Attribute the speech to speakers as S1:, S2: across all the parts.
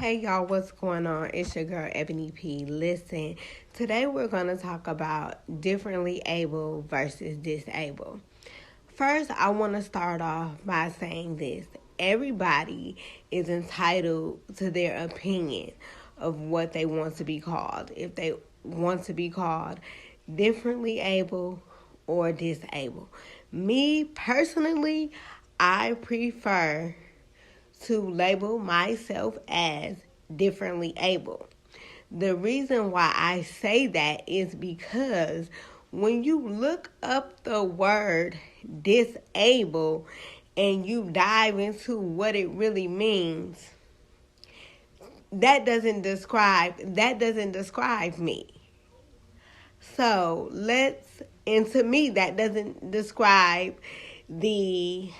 S1: Hey y'all, what's going on? It's your girl Ebony P. Listen, today we're going to talk about differently able versus disabled. First, I want to start off by saying this. Everybody is entitled to their opinion of what they want to be called. If they want to be called differently able or disabled. Me personally, I prefer to label myself as differently able. The reason why I say that is because when you look up the word disabled and you dive into what it really means, that doesn't describe me. So and to me that doesn't describe the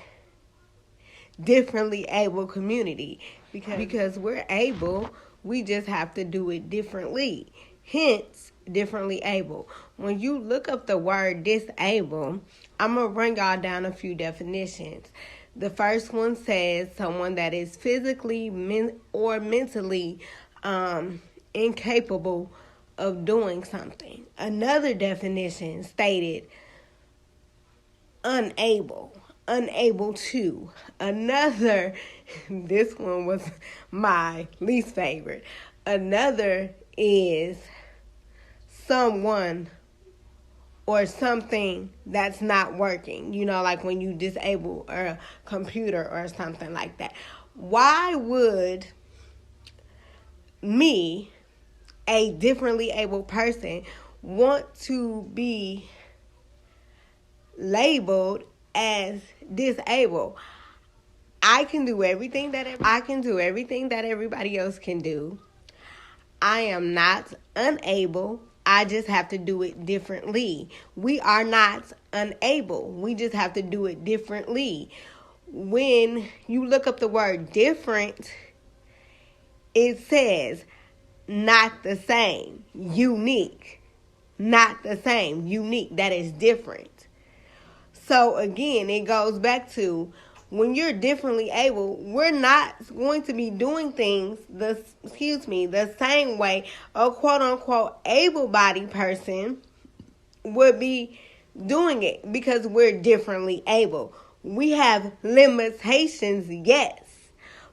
S1: differently able community because we're able, we just have to do it differently. Hence, differently able. When you look up the word disabled, I'm going to bring y'all down a few definitions. The first one says someone that is physically or mentally incapable of doing something. Another definition stated unable to. Another, this one was my least favorite. Another is someone or something that's not working. You know, like when you disable a computer or something like that. Why would me, a differently able person, want to be labeled as disabled? I can do everything that everybody else can do. I am not unable. I just have to do it differently. We are not unable. We just have to do it differently. When you look up the word different, it says not the same, unique. Not the same, unique. That is different. So again, it goes back to when you're differently able, we're not going to be doing things the same way a quote unquote able-bodied person would be doing it because we're differently able. We have limitations, yes.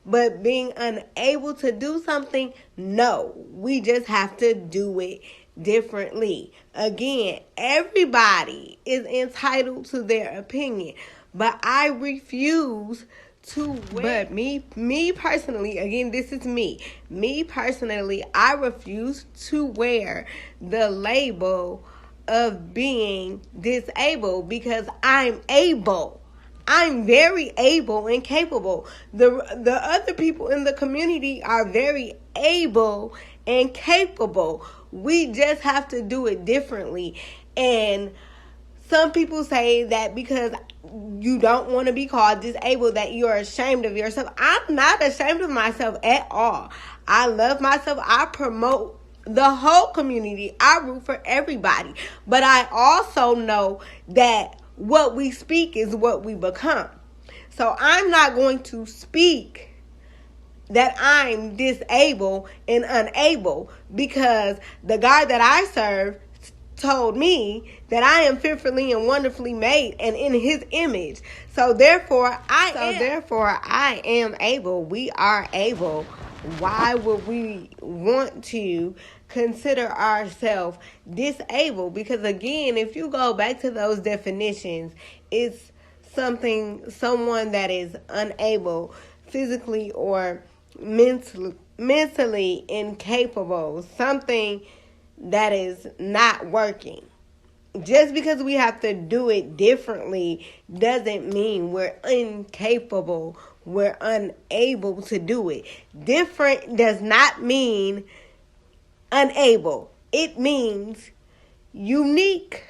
S1: But being unable to do something, no. We just have to do it differently. Again, everybody is entitled to their opinion, but I refuse to wear. But me personally, again, this is me. Me personally, I refuse to wear the label of being disabled because I'm able. I'm very able and capable. The other people in the community are very able and capable. We just have to do it differently. And some people say that because you don't want to be called disabled that you're ashamed of yourself. I'm not ashamed of myself at all. I love myself. I promote the whole community. I root for everybody. But I also know that what we speak is what we become. So I'm not going to speak that I'm disabled and unable because the God that I serve told me that I am fearfully and wonderfully made and in his image. So therefore I am able. We are able. Why would we want to consider ourselves disabled? Because again, if you go back to those definitions, it's someone that is unable, physically or mentally incapable, something that is not working. Just because we have to do it differently doesn't mean we're incapable, we're unable to do it. Different does not mean unable. It means unique,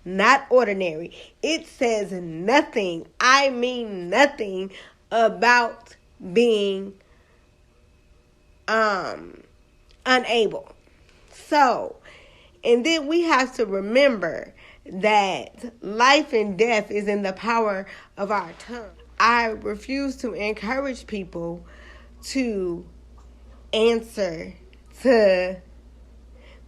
S1: not ordinary. It says nothing. I mean nothing about being unable. So, and then we have to remember that life and death is in the power of our tongue. I refuse to encourage people to answer to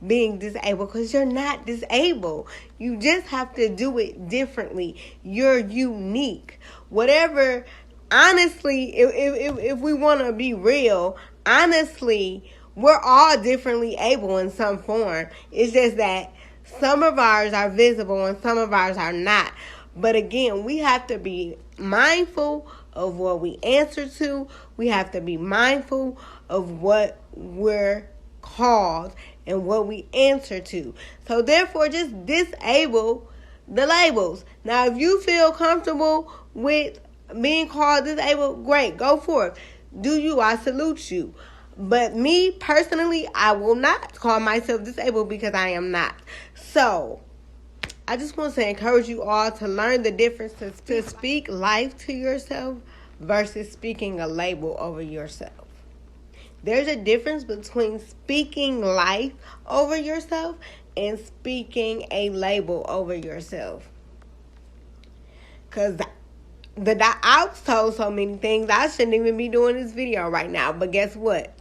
S1: being disabled, because you're not disabled. You just have to do it differently. You're unique. Whatever, honestly, if we want to be real, honestly, we're all differently able in some form. It's just that some of ours are visible and some of ours are not. But again, we have to be mindful of what we answer to. We have to be mindful of what we're called and what we answer to. So therefore, just disable the labels. Now, if you feel comfortable with being called disabled, great, go forth. Do you? I salute you. But me personally, I will not call myself disabled because I am not. So I just want to encourage you all to learn the difference to speak life to yourself versus speaking a label over yourself. There's a difference between speaking life over yourself and speaking a label over yourself. Because I was told so many things, I shouldn't even be doing this video right now. But guess what?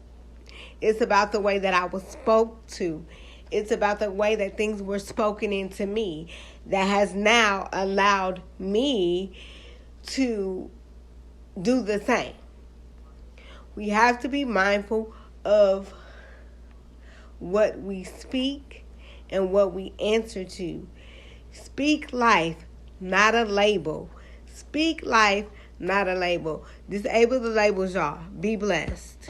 S1: It's about the way that I was spoke to. It's about the way that things were spoken into me that has now allowed me to do the same. We have to be mindful of what we speak and what we answer to. Speak life, not a label. Speak life, not a label. Disable the labels, y'all. Be blessed.